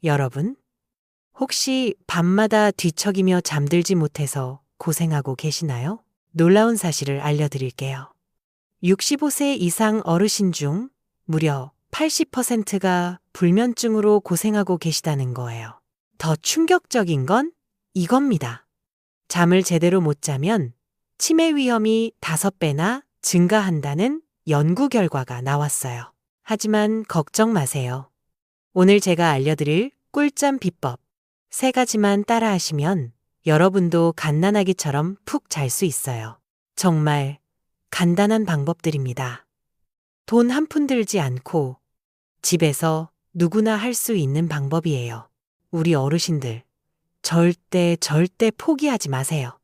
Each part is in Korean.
여러분, 혹시 밤마다 뒤척이며 잠들지 못해서 고생하고 계시나요? 놀라운 사실을 알려드릴게요. 65세 이상 어르신 중 무려 80%가 불면증으로 고생하고 계시다는 거예요. 더 충격적인 건 이겁니다. 잠을 제대로 못 자면 치매 위험이 5배나 증가한다는 연구 결과가 나왔어요. 하지만 걱정 마세요. 오늘 제가 알려드릴 꿀잠 비법 3가지만 따라하시면 여러분도 갓난아기처럼 푹 잘 수 있어요. 정말 간단한 방법들입니다. 돈 한 푼 들지 않고 집에서 누구나 할 수 있는 방법이에요. 우리 어르신들, 절대 포기하지 마세요.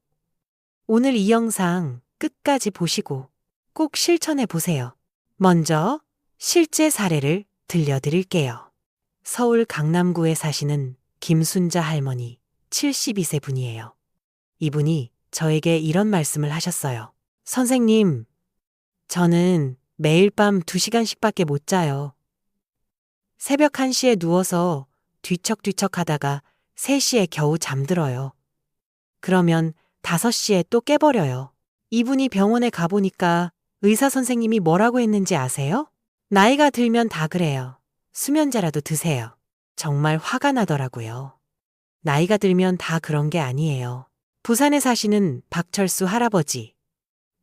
오늘 이 영상 끝까지 보시고 꼭 실천해 보세요. 먼저 실제 사례를 들려드릴게요. 서울 강남구에 사시는 김순자 할머니 72세 분이에요. 이분이 저에게 이런 말씀을 하셨어요. 선생님, 저는 매일 밤 2시간씩밖에 못 자요. 새벽 1시에 누워서 뒤척뒤척 하다가 3시에 겨우 잠들어요. 그러면 5시에 또 깨버려요. 이분이 병원에 가보니까 의사 선생님이 뭐라고 했는지 아세요? 나이가 들면 다 그래요. 수면제라도 드세요. 정말 화가 나더라고요. 나이가 들면 다 그런 게 아니에요. 부산에 사시는 박철수 할아버지,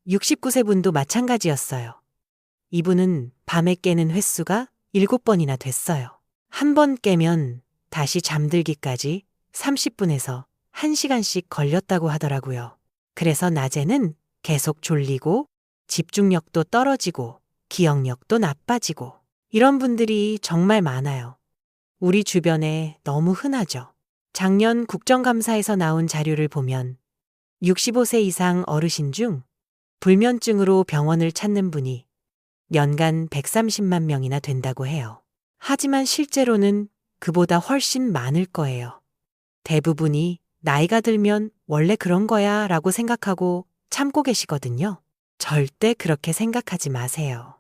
69세 분도 마찬가지였어요. 이분은 밤에 깨는 횟수가 7번이나 됐어요. 한 번 깨면 다시 잠들기까지 30분에서 1시간씩 걸렸다고 하더라고요. 그래서 낮에는 계속 졸리고 집중력도 떨어지고 기억력도 나빠지고 이런 분들이 정말 많아요. 우리 주변에 너무 흔하죠. 작년 국정감사에서 나온 자료를 보면 65세 이상 어르신 중 불면증으로 병원을 찾는 분이 연간 130만 명이나 된다고 해요. 하지만 실제로는 그보다 훨씬 많을 거예요. 대부분이 나이가 들면 원래 그런 거야 라고 생각하고 참고 계시거든요. 절대 그렇게 생각하지 마세요.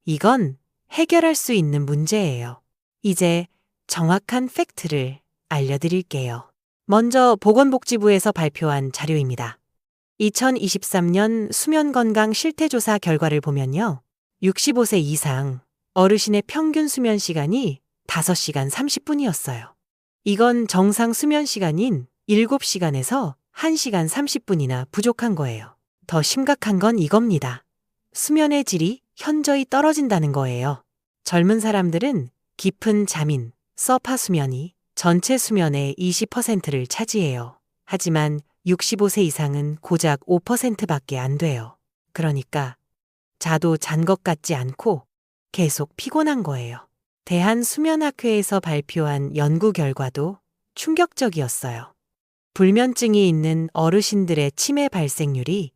이건 해결할 수 있는 문제예요. 이제 정확한 팩트를 알려드릴게요. 먼저 보건복지부에서 발표한 자료입니다. 2023년 수면건강 실태조사 결과를 보면요. 65세 이상 어르신의 평균 수면 시간이 5시간 30분이었어요. 이건 정상 수면 시간인 7시간에서 1시간 30분이나 부족한 거예요. 더 심각한 건 이겁니다. 수면의 질이 현저히 떨어진다는 거예요. 젊은 사람들은 깊은 잠인 서파 수면이 전체 수면의 20%를 차지해요. 하지만 65세 이상은 고작 5%밖에 안 돼요. 그러니까 자도 잔 것 같지 않고 계속 피곤한 거예요. 대한수면학회에서 발표한 연구 결과도 충격적이었어요. 불면증이 있는 어르신들의 치매 발생률이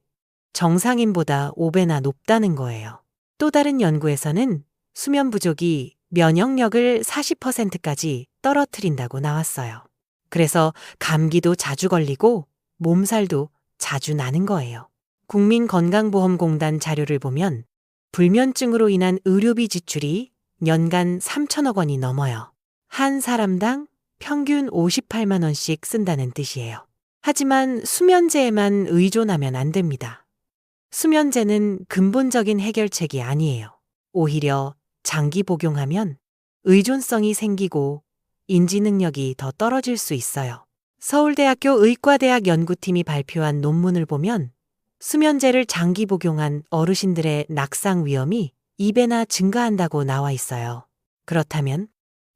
정상인보다 5배나 높다는 거예요. 또 다른 연구에서는 수면 부족이 면역력을 40%까지 떨어뜨린다고 나왔어요. 그래서 감기도 자주 걸리고 몸살도 자주 나는 거예요. 국민건강보험공단 자료를 보면 불면증으로 인한 의료비 지출이 연간 3천억 원이 넘어요. 한 사람당 평균 58만 원씩 쓴다는 뜻이에요. 하지만 수면제에만 의존하면 안 됩니다. 수면제는 근본적인 해결책이 아니에요. 오히려 장기 복용하면 의존성이 생기고 인지 능력이 더 떨어질 수 있어요. 서울대학교 의과대학 연구팀이 발표한 논문을 보면 수면제를 장기 복용한 어르신들의 낙상 위험이 2배나 증가한다고 나와 있어요. 그렇다면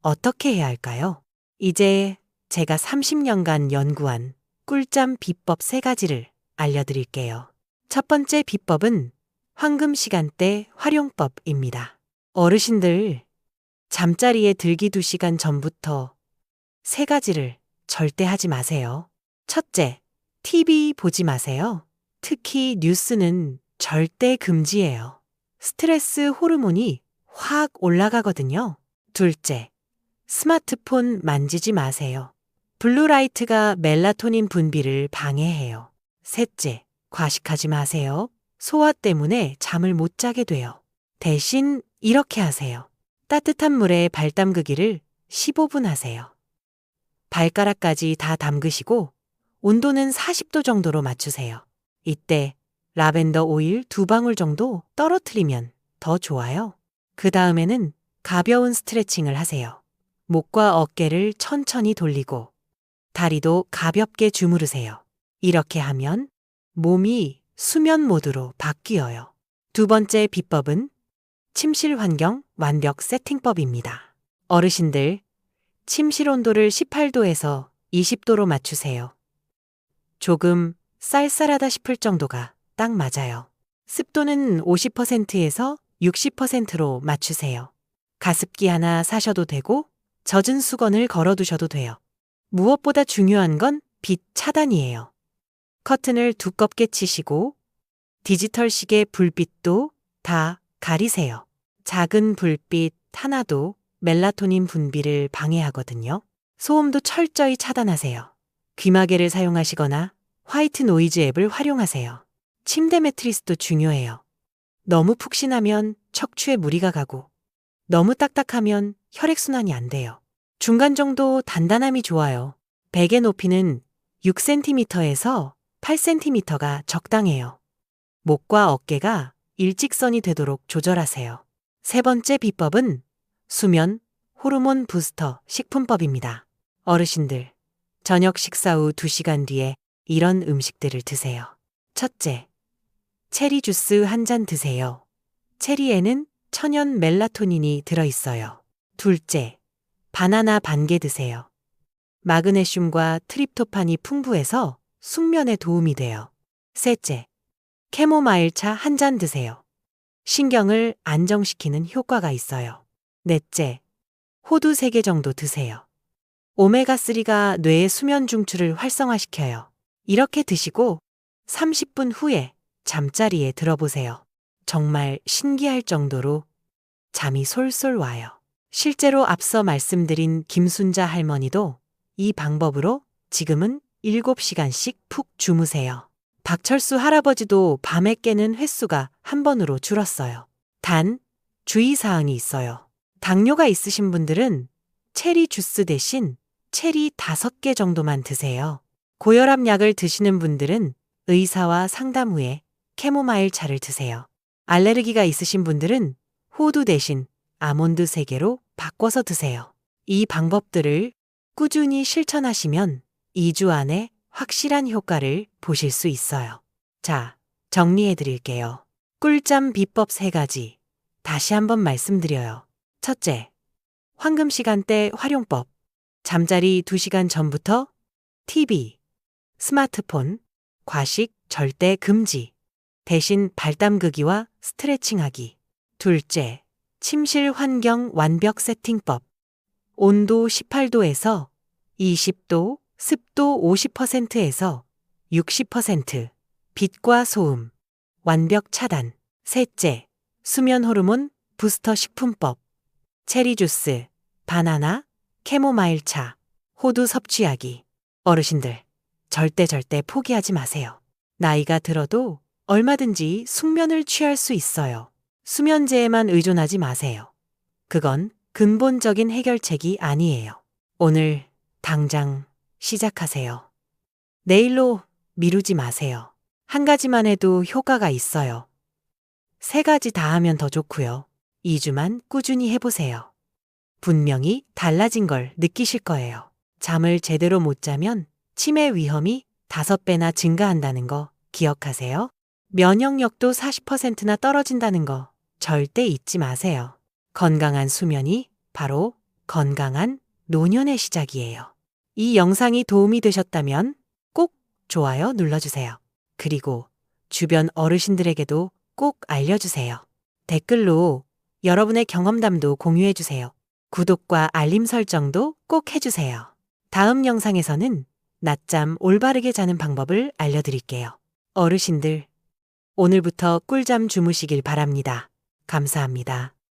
어떻게 해야 할까요? 이제 제가 30년간 연구한 꿀잠 비법 3가지를 알려드릴게요. 첫 번째 비법은 황금 시간대 활용법입니다. 어르신들, 잠자리에 들기 2시간 전부터 3가지를 절대 하지 마세요. 첫째, TV 보지 마세요. 특히 뉴스는 절대 금지예요. 스트레스 호르몬이 확 올라가거든요. 둘째, 스마트폰 만지지 마세요. 블루라이트가 멜라토닌 분비를 방해해요. 셋째, 과식하지 마세요. 소화 때문에 잠을 못 자게 돼요. 대신 이렇게 하세요. 따뜻한 물에 발 담그기를 15분 하세요. 발가락까지 다 담그시고 온도는 40도 정도로 맞추세요. 이때 라벤더 오일 2방울 정도 떨어뜨리면 더 좋아요. 그 다음에는 가벼운 스트레칭을 하세요. 목과 어깨를 천천히 돌리고 다리도 가볍게 주무르세요. 이렇게 하면 몸이 수면 모드로 바뀌어요. 두 번째 비법은 침실 환경 완벽 세팅법입니다. 어르신들, 침실 온도를 18도에서 20도로 맞추세요. 조금 쌀쌀하다 싶을 정도가 딱 맞아요. 습도는 50%에서 60%로 맞추세요. 가습기 하나 사셔도 되고 젖은 수건을 걸어두셔도 돼요. 무엇보다 중요한 건 빛 차단이에요. 커튼을 두껍게 치시고 디지털 시계 불빛도 다 가리세요. 작은 불빛 하나도 멜라토닌 분비를 방해하거든요. 소음도 철저히 차단하세요. 귀마개를 사용하시거나 화이트 노이즈 앱을 활용하세요. 침대 매트리스도 중요해요. 너무 푹신하면 척추에 무리가 가고 너무 딱딱하면 혈액순환이 안 돼요. 중간 정도 단단함이 좋아요. 베개 높이는 6cm에서 8cm가 적당해요. 목과 어깨가 일직선이 되도록 조절하세요. 세 번째 비법은 수면 호르몬 부스터 식품법입니다. 어르신들, 저녁 식사 후 2시간 뒤에 이런 음식들을 드세요. 첫째, 체리 주스 한 잔 드세요. 체리에는 천연 멜라토닌이 들어있어요. 둘째, 바나나 반 개 드세요. 마그네슘과 트립토판이 풍부해서 숙면에 도움이 돼요. 셋째, 캐모마일 차 한 잔 드세요. 신경을 안정시키는 효과가 있어요. 넷째, 호두 3개 정도 드세요. 오메가3가 뇌의 수면 중추를 활성화시켜요. 이렇게 드시고 30분 후에 잠자리에 들어보세요. 정말 신기할 정도로 잠이 솔솔 와요. 실제로 앞서 말씀드린 김순자 할머니도 이 방법으로 지금은 7시간씩 푹 주무세요. 박철수 할아버지도 밤에 깨는 횟수가 한 번으로 줄었어요. 단, 주의사항이 있어요. 당뇨가 있으신 분들은 체리 주스 대신 체리 5개 정도만 드세요. 고혈압 약을 드시는 분들은 의사와 상담 후에 캐모마일 차를 드세요. 알레르기가 있으신 분들은 호두 대신 아몬드 3개로 바꿔서 드세요. 이 방법들을 꾸준히 실천하시면 2주 안에 확실한 효과를 보실 수 있어요. 자, 정리해 드릴게요. 꿀잠 비법 3가지. 다시 한번 말씀드려요. 첫째, 황금 시간대 활용법. 잠자리 2시간 전부터 TV, 스마트폰, 과식 절대 금지. 대신 발담그기와 스트레칭하기. 둘째, 침실 환경 완벽 세팅법. 온도 18도에서 20도, 습도 50%에서 60%, 빛과 소음, 완벽 차단. 셋째, 수면 호르몬 부스터 식품법. 체리 주스, 바나나, 캐모마일 차, 호두 섭취하기. 어르신들, 절대 포기하지 마세요. 나이가 들어도 얼마든지 숙면을 취할 수 있어요. 수면제에만 의존하지 마세요. 그건 근본적인 해결책이 아니에요. 오늘 당장 시작하세요. 내일로 미루지 마세요. 한 가지만 해도 효과가 있어요. 3가지 다 하면 더 좋고요. 2주만 꾸준히 해보세요. 분명히 달라진 걸 느끼실 거예요. 잠을 제대로 못 자면 치매 위험이 5배나 증가한다는 거 기억하세요? 면역력도 40%나 떨어진다는 거 절대 잊지 마세요. 건강한 수면이 바로 건강한 노년의 시작이에요. 이 영상이 도움이 되셨다면 꼭 좋아요 눌러주세요. 그리고 주변 어르신들에게도 꼭 알려주세요. 댓글로 여러분의 경험담도 공유해주세요. 구독과 알림 설정도 꼭 해주세요. 다음 영상에서는 낮잠 올바르게 자는 방법을 알려드릴게요. 어르신들, 오늘부터 꿀잠 주무시길 바랍니다. 감사합니다.